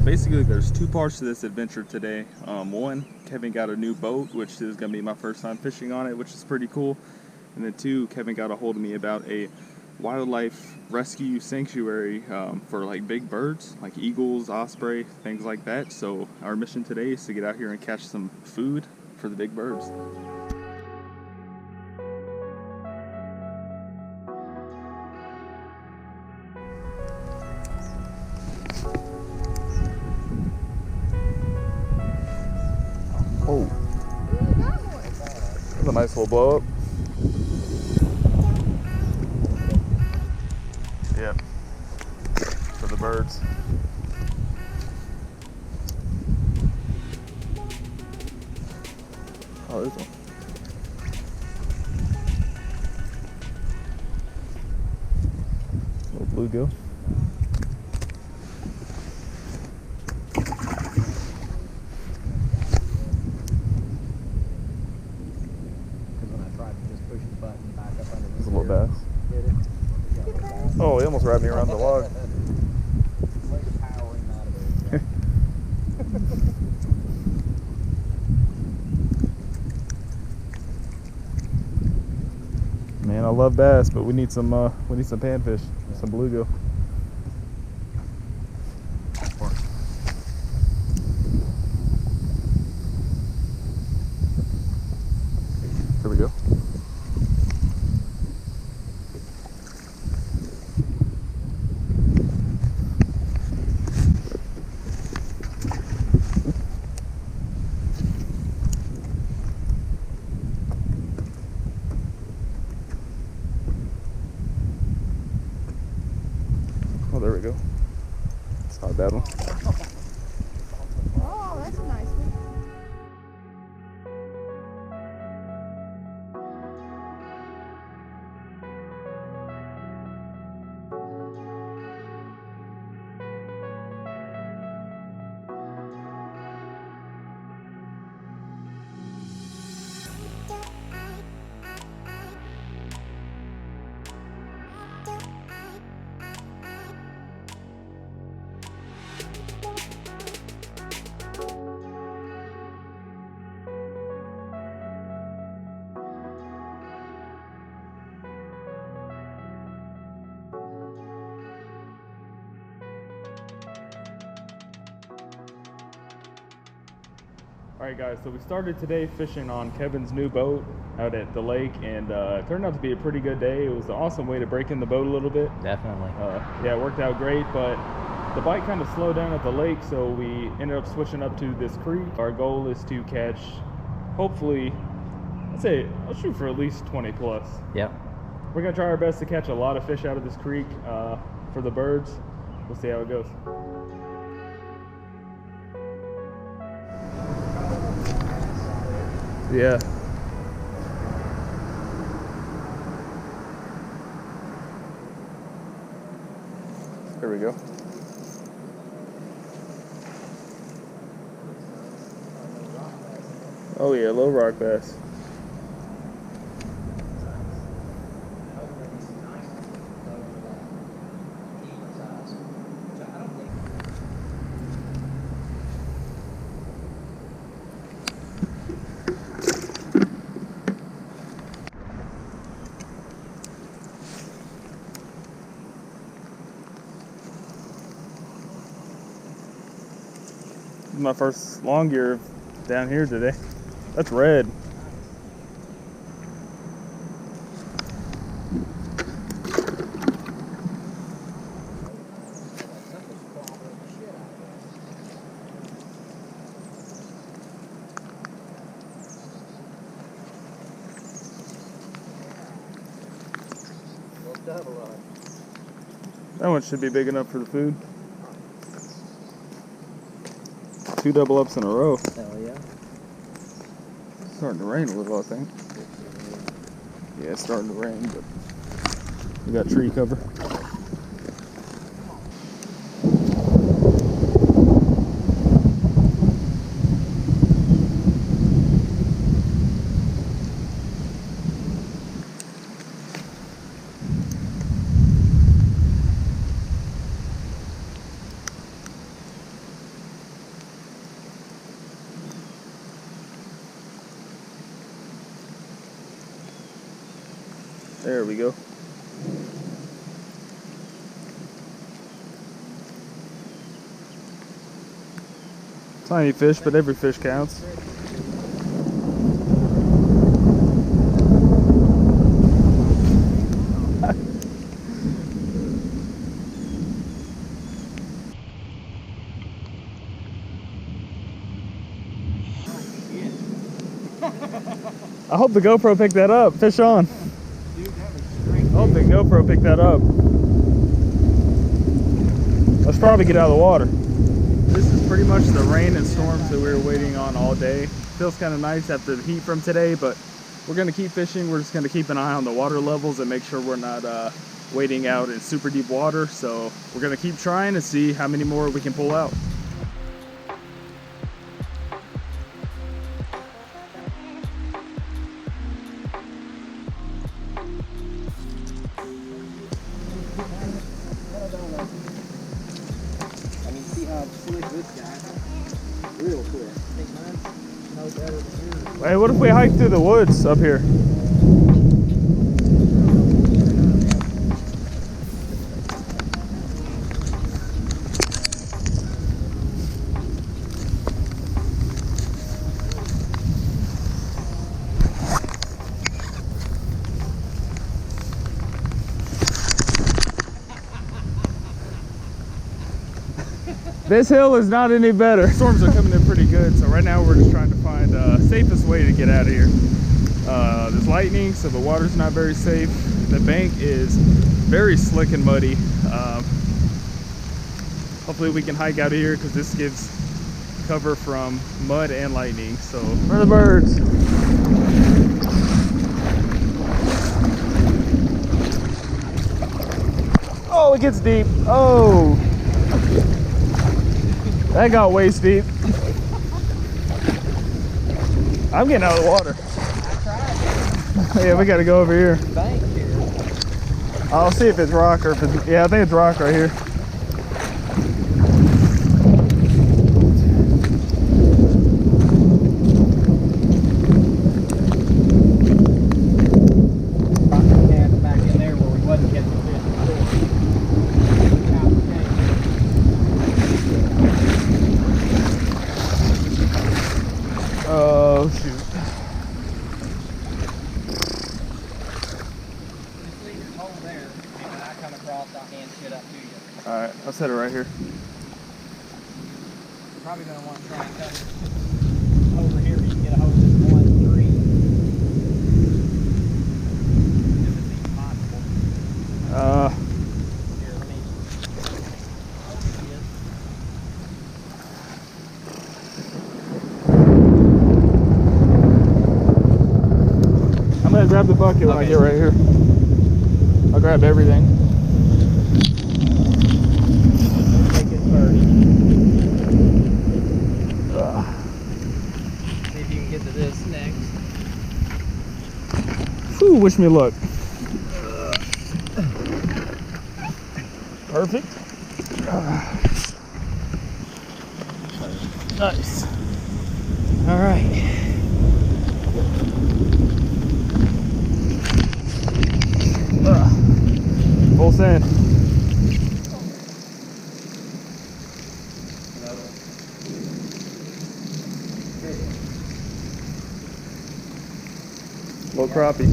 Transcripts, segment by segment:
basically there's two parts to this adventure today. One, Kevin got a new boat, which is going to be my first time fishing on it, which is pretty cool. And then two, Kevin got a hold of me about a wildlife rescue sanctuary for like big birds, like eagles, osprey, things like that. So our mission today is to get out here and catch some food for the big birds. Oh, that's a nice little blow up. Yep, for the birds. Oh, there's one. Little bluegill. There's a little bass. Oh, he almost wrapped me around the log. Man, I love bass, but we need some panfish, some bluegill. Here we go. Oh, there we go. It's not a bad one. Oh, that's a nice one. Alright guys, so we started today fishing on Kevin's new boat out at the lake, and it turned out to be a pretty good day. It was an awesome way to break in the boat a little bit. Definitely. Yeah, it worked out great, but the bite kind of slowed down at the lake, so we ended up switching up to this creek. Our goal is to catch, hopefully, I'll shoot for at least 20 plus. Yep. We're going to try our best to catch a lot of fish out of this creek for the birds. We'll see how it goes. Yeah. There we go. Oh yeah, low rock bass. This is my first long gear down here today. That's red. That one should be big enough for the food. 2 double ups in a row. Hell yeah. It's starting to rain a little, I think. Yeah, it's starting to rain, but we got tree cover. There we go. Tiny fish, but every fish counts. I hope the GoPro picked that up. Fish on. Dude, that was straight. I hope the GoPro picked that up. Let's probably get out of the water. This is pretty much the rain and storms that we were waiting on all day. Feels kind of nice after the heat from today, but we're going to keep fishing. We're just going to keep an eye on the water levels and make sure we're not wading out in super deep water. So we're going to keep trying to see how many more we can pull out. I mean, see how slick this guy. Real quick. I think mine's no better than yours. Hey, what if we hike through the woods up here? This hill is not any better. Storms are coming in pretty good, so right now we're just trying to find the safest way to get out of here. There's lightning, so the water's not very safe. The bank is very slick and muddy. Hopefully we can hike out of here because this gives cover from mud and lightning. So, where are the birds? Oh, it gets deep. Oh. That got waist deep. I'm getting out of the water. I tried. Yeah, we gotta go over here. Bank here. I'll see if it's rock or if it's, yeah, I think it's rock right here. Back in there where we wasn't getting the fish before. Oh shoot. Just leave your hole there, and when I come across, I'll hand shit up to you. Alright, I'll set it right here. You're probably going to want to try and cut it over here. You can get a hold of this 1-3. If it's even possible. Here, let me. I'm gonna grab the bucket when I get right here. I'll grab everything. Take it first. See if you can get to this next. Whew, wish me luck. Perfect. Nice. All right. Full send. Little crappie.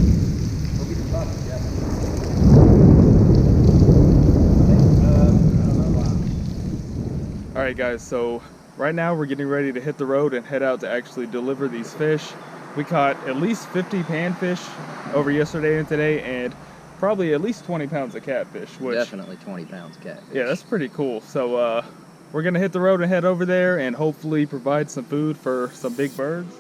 Alright guys, so right now we're getting ready to hit the road and head out to actually deliver these fish. We caught at least 50 panfish over yesterday and today, and probably at least 20 pounds of catfish. Which, Definitely 20 pounds catfish. yeah, that's pretty cool. So we're gonna hit the road and head over there and hopefully provide some food for some big birds.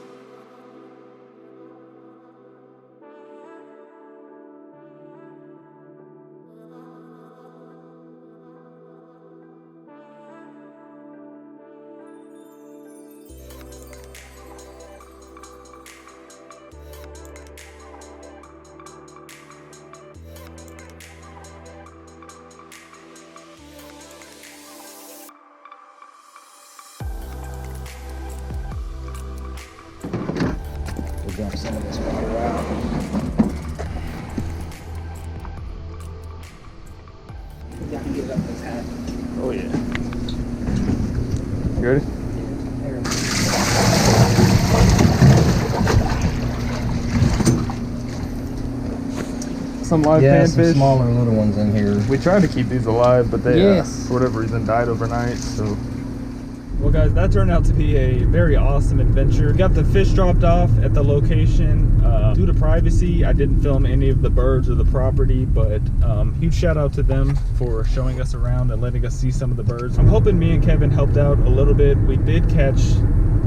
We'll dump some of this water out. You ready? Some live Yeah, some panfish. smaller little ones in here. We tried to keep these alive, but they, Yes. for whatever reason, died overnight. So, well, guys, that turned out to be a very awesome adventure. Got the fish dropped off at the location. Due to privacy, I didn't film any of the birds or the property, but huge shout out to them for showing us around and letting us see some of the birds. I'm hoping me and Kevin helped out a little bit. We did catch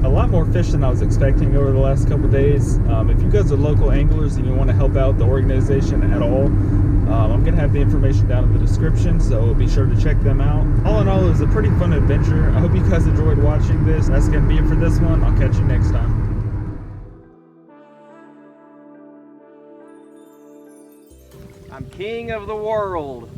a lot more fish than I was expecting over the last couple days. If you guys are local anglers and you want to help out the organization at all, I'm going to have the information down in the description, so be sure to check them out. All in all, it was a pretty fun adventure. I hope you guys enjoyed watching this. That's going to be it for this one. I'll catch you next time. I'm king of the world.